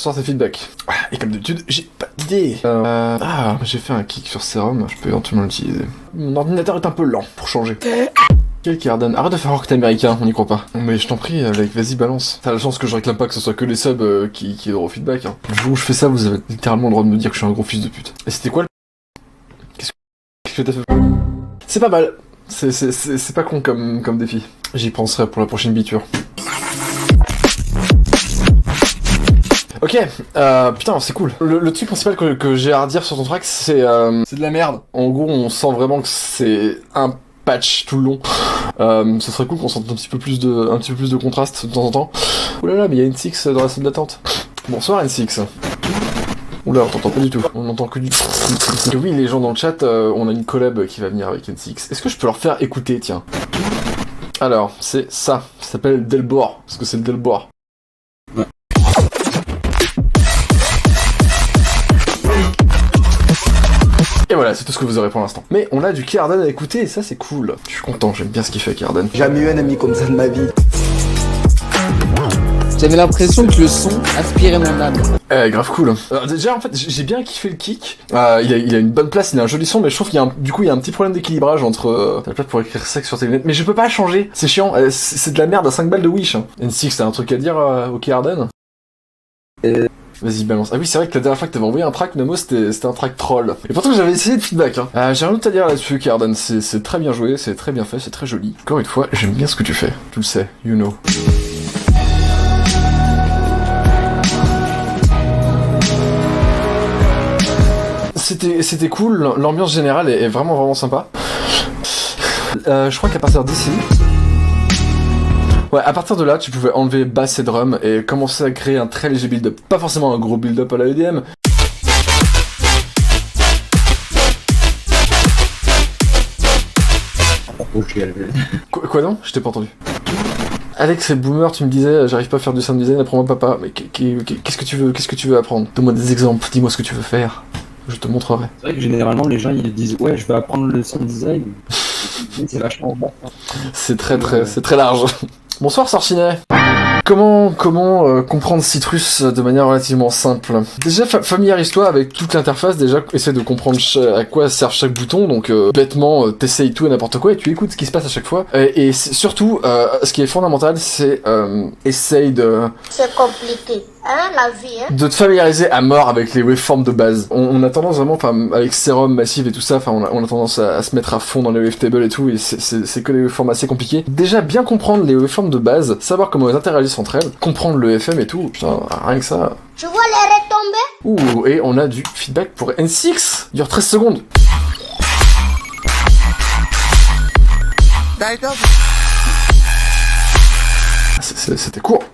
soir tes feedbacks. Et comme d'habitude, j'ai pas d'idée. J'ai fait un kick sur Serum, je peux éventuellement l'utiliser. Mon ordinateur est un peu lent, pour changer. Quel Carden, arrête de faire croire que t'es américain, on n'y croit pas. Mais je t'en prie, vas-y balance. T'as la chance que je réclame pas que ce soit que les subs qui aient droit au feedback. Hein. Le jour où je fais ça, vous avez littéralement le droit de me dire que je suis un gros fils de pute. Et c'était quoi le... Qu'est-ce que t'as fait? C'est pas mal. C'est pas con comme défi. J'y penserai pour la prochaine biture. Ok, putain, c'est cool. Le truc principal que j'ai à redire sur ton track, c'est de la merde. En gros, on sent vraiment que c'est un patch tout le long. Ce serait cool qu'on sente un petit peu plus de contraste de temps en temps. Oulala, mais il y a N6 dans la salle d'attente. Bonsoir N6. Oula, on t'entend pas du tout. On entend que du... Oui, les gens dans le chat, on a une collab qui va venir avec N6. Est-ce que je peux leur faire écouter, tiens? Alors, c'est ça. Ça s'appelle Delbor. Parce que c'est le Delbor. Ouais. Et voilà, c'est tout ce que vous aurez pour l'instant. Mais on a du Carden à écouter et ça c'est cool. Je suis content, j'aime bien ce qu'il fait Carden. J'ai jamais eu un ami comme ça de ma vie. J'avais l'impression que le son aspirait mon âme. Grave cool. Déjà en fait j'ai bien kiffé le kick. Il a une bonne place, il a un joli son, mais je trouve qu'il y a un petit problème d'équilibrage entre... T'as pas pour écrire sec sur tes lunettes, mais je peux pas changer. C'est chiant, c'est de la merde à 5 balles de Wish. Hein. N6, t'as un truc à dire au Carden? Vas-y, balance. Ah oui, c'est vrai que la dernière fois que t'avais envoyé un track, Nemo, c'était un track troll. Et pourtant, j'avais essayé de feedback, hein. J'ai rien d'autre à dire là-dessus, Carden. C'est très bien joué, c'est très bien fait, c'est très joli. Encore une fois, j'aime bien ce que tu fais. Tu le sais, you know. C'était cool, l'ambiance générale est vraiment sympa. Je crois qu'à partir d'ici... Ouais, à partir de là, tu pouvais enlever bass et drum et commencer à créer un très léger build-up. Pas forcément un gros build-up à la EDM. Quoi non? Je t'ai pas entendu. Alex et Boomer, tu me disais, j'arrive pas à faire du sound design, apprends-moi papa. Mais qu'est-ce que tu veux apprendre? Donne-moi des exemples, dis-moi ce que tu veux faire. Je te montrerai. C'est vrai que généralement les gens ils disent ouais je vais apprendre le sound design. C'est vachement bon. C'est très large. Bonsoir Sorcinet. Comment comprendre Citrus de manière relativement simple? Déjà, familiarise-toi avec toute l'interface, déjà, essaie de comprendre à quoi sert chaque bouton, donc bêtement, t'essayes tout et n'importe quoi, et tu écoutes ce qui se passe à chaque fois. Et surtout, ce qui est fondamental, c'est essaye de... C'est compliqué, hein, la vie, hein. De te familiariser à mort avec les waveforms de base. On a tendance vraiment, avec Serum, Massive et tout ça, on a tendance à se mettre à fond dans les wavetables et tout, et c'est que les waveforms assez compliqués. Déjà, bien comprendre les waveforms de base, savoir comment elles interagissent entre elles, comprendre le FM et tout, putain, rien que ça. Tu vois les retombées? Ouh, et on a du feedback pour N6, il dure 13 secondes. C'était court.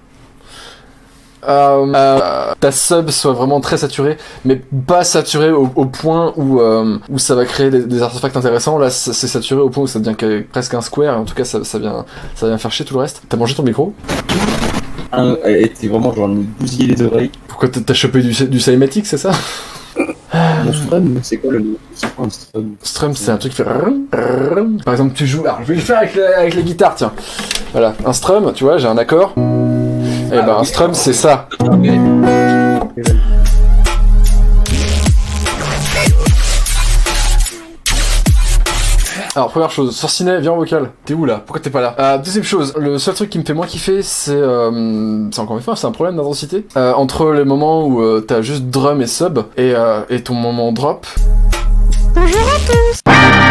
Ta sub soit vraiment très saturée, mais pas saturée au point où ça va créer des artefacts intéressants. Là, c'est saturé au point où ça devient presque un square, et en tout cas, ça vient faire chier tout le reste. T'as mangé ton micro? Et t'es vraiment genre bousillé les oreilles. Pourquoi t'as chopé du Cymatic, c'est ça? Mon strum, c'est quoi un strum? Strum, c'est un truc qui fait... Par exemple, tu joues... Alors, je vais le faire avec la guitare, tiens. Voilà, un strum, tu vois, j'ai un accord. Et un strum, c'est ça. Alors, première chose, Sorcinet, viens en vocal. T'es où là? Pourquoi t'es pas là? Deuxième chose, le seul truc qui me fait moins kiffer, c'est encore une fois, c'est un problème d'intensité. Entre les moments où t'as juste drum et sub, et ton moment drop. Bonjour à tous!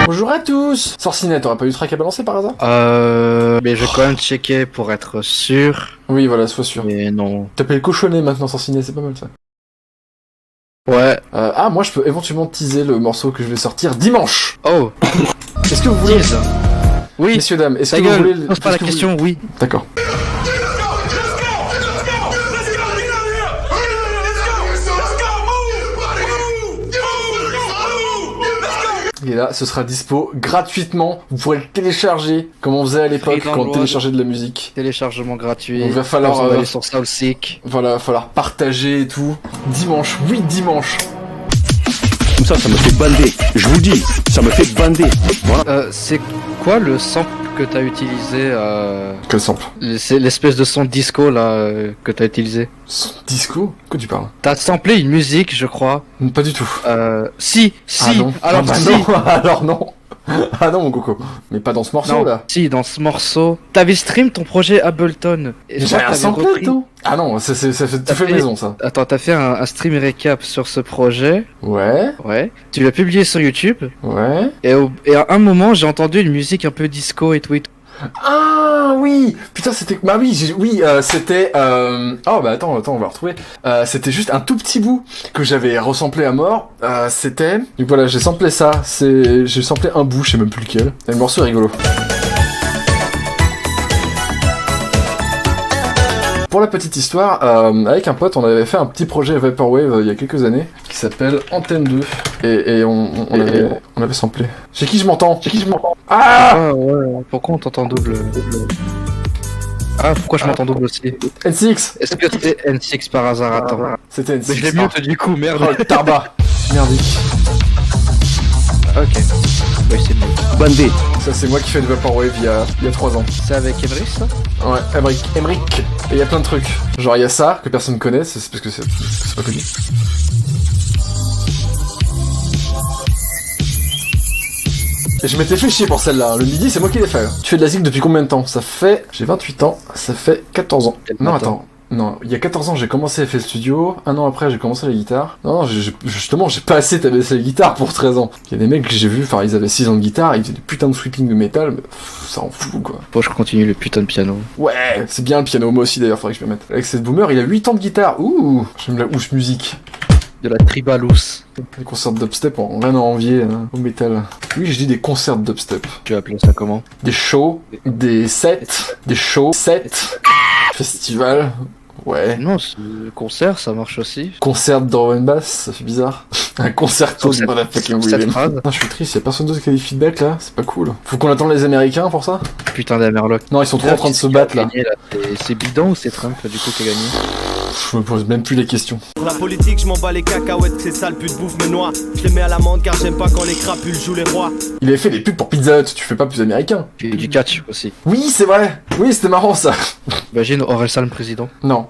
Bonjour à tous! Sorcinet, t'aurais pas eu de track à balancer par hasard? Mais je vais quand même checker pour être sûr. Oui, voilà, sois sûr. Mais non. T'appelles cochonnet maintenant, Sorcinet, c'est pas mal ça. Ouais. Moi je peux éventuellement teaser le morceau que je vais sortir dimanche! Oh! Est-ce que vous voulez... Oui! Messieurs, dames, est-ce que gueule. vous voulez... Pose pas la question, oui. D'accord. Et là, ce sera dispo gratuitement. Vous pourrez le télécharger, comme on faisait à l'époque quand on téléchargeait de la musique. Téléchargement gratuit. Donc, il va falloir aller sur Soulseek. Voilà, il va falloir partager et tout. Dimanche, oui, dimanche. Ça me fait bander. Je vous dis, ça me fait bander. Voilà. C'est quoi le sample que t'as utilisé, Quel sample? c'est l'espèce de son disco là que t'as utilisé. Son disco? Que tu parles? T'as samplé une musique, je crois. Pas du tout. Si, Ah non. alors Ah bah si. non. Alors non. Ah non mon coco. Mais pas dans ce morceau Non, là. si, dans ce morceau, t'avais stream ton projet Ableton. Et je J'ai crois que rien t'avais samplé, repris- toi. Ah non, ça fait tout T'as fait fait- maison ça. Attends, t'as fait un stream récap sur ce projet. Ouais, Ouais. Tu l'as publié sur YouTube. ouais. Et à un moment, j'ai entendu une musique un peu disco et tout et tout. Ah oui. Putain c'était. Bah oui, c'était. Oh bah attends, on va retrouver. C'était juste un tout petit bout que j'avais resamplé à mort. C'était. Donc voilà, j'ai samplé ça. J'ai samplé un bout, je sais même plus lequel. Et le morceau est rigolo. Pour la petite histoire, avec un pote, on avait fait un petit projet Vaporwave il y a quelques années qui s'appelle Antenne 2 et on avait samplé. Chez qui je m'entends? Ah Ah ouais, pourquoi on t'entend double? Ah, pourquoi je m'entends double aussi? N6. Est-ce que c'est N6 par hasard? Attends. C'était N6. Mais je l'ai mute du coup, merde. Oh, le tarba. Merdique. Ok. Oui, c'est mieux. Bonne B. Ça c'est moi qui fais du Vaporwave il y a 3 ans. C'est avec Emrys ça? Ouais, Emric. Et il y a plein de trucs. Genre il y a ça que personne connaît, c'est parce que c'est pas connu. Et je m'étais fait chier pour celle-là. Le midi, c'est moi qui l'ai fait. Tu fais de la zig depuis combien de temps? Ça fait. J'ai 28 ans, ça fait 14 ans. Non, attends. Non, il y a 14 ans, j'ai commencé à faire le studio. Un an après, j'ai commencé la guitare. Non, justement, j'ai pas assez tabassé la guitare pour 13 ans. Il y a des mecs que j'ai vus, enfin, ils avaient 6 ans de guitare, ils faisaient des putains de sweeping de métal, mais ça en fout, quoi. Bon, je continue le putain de piano. Ouais, c'est bien le piano, moi aussi d'ailleurs, faudrait que je me mette. Avec cette boomer, il a 8 ans de guitare. Ouh, j'aime la houche musique. De la tribalous. Les concerts de dubstep ont rien à envier au métal. Oui, je dis des concerts de dubstep. Tu vas appeler ça comment? Des shows, des sets, festivals. Ouais. Non, le concert, ça marche aussi. Concert de drum and bass, ça fait bizarre. Un concerto de motherfucking Cette William. phrase. Putain, je suis triste, y'a personne d'autre qui a des feedbacks là, c'est pas cool. Faut qu'on attende les Américains pour ça? Putain d'Amerlock. Non, ils sont trop en train de se battre là. C'est bidon ou c'est Trump du coup qui a gagné? Je me pose même plus les questions. Pour la politique, je m'en bats les cacahuètes, c'est ça le pute bouffe me noie. Je les mets à l'amende car j'aime pas quand les crapules jouent les rois. Il avait fait des pubs pour Pizza Hut, tu fais pas plus américain. Puis du catch aussi. Oui, c'est vrai. Oui, c'était marrant ça. Imagine Orelsan le président. Non.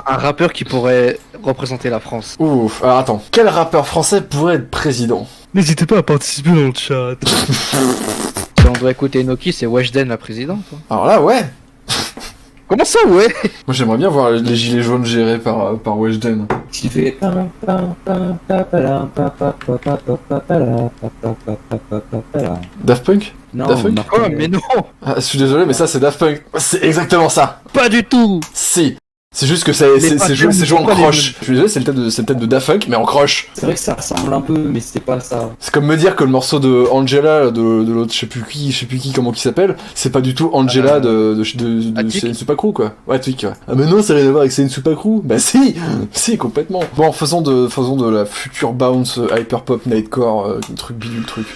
Un rappeur qui pourrait représenter la France. Ouf, alors attends. Quel rappeur français pourrait être président? N'hésitez pas à participer dans le chat. Si on doit écouter Enoki, c'est Weshden la présidente. Hein. Alors là, ouais. Comment ça, ouais? Moi j'aimerais bien voir les gilets jaunes gérés par Weshden. Qui fait. Daft Punk? Non, Daft Punk? Oh, mais non! Ah, je suis désolé, mais ça c'est Daft Punk. C'est exactement ça. Pas du tout! Si. C'est juste que c'est joué en croche. Je suis désolé, c'est le thème de Daft Punk, mais en croche. C'est vrai que ça ressemble un peu, mais c'était pas ça. C'est comme me dire que le morceau de Angela, de l'autre, je sais plus qui, comment qui s'appelle, c'est pas du tout Angela de Attic. Seiya Crew, quoi. Ouais, Attic, ouais. Ah, mais non, ça n'a rien à voir avec Seiya Crew. Bah si! Si, complètement. Bon, faisons de la future bounce hyperpop nightcore, truc bidule truc.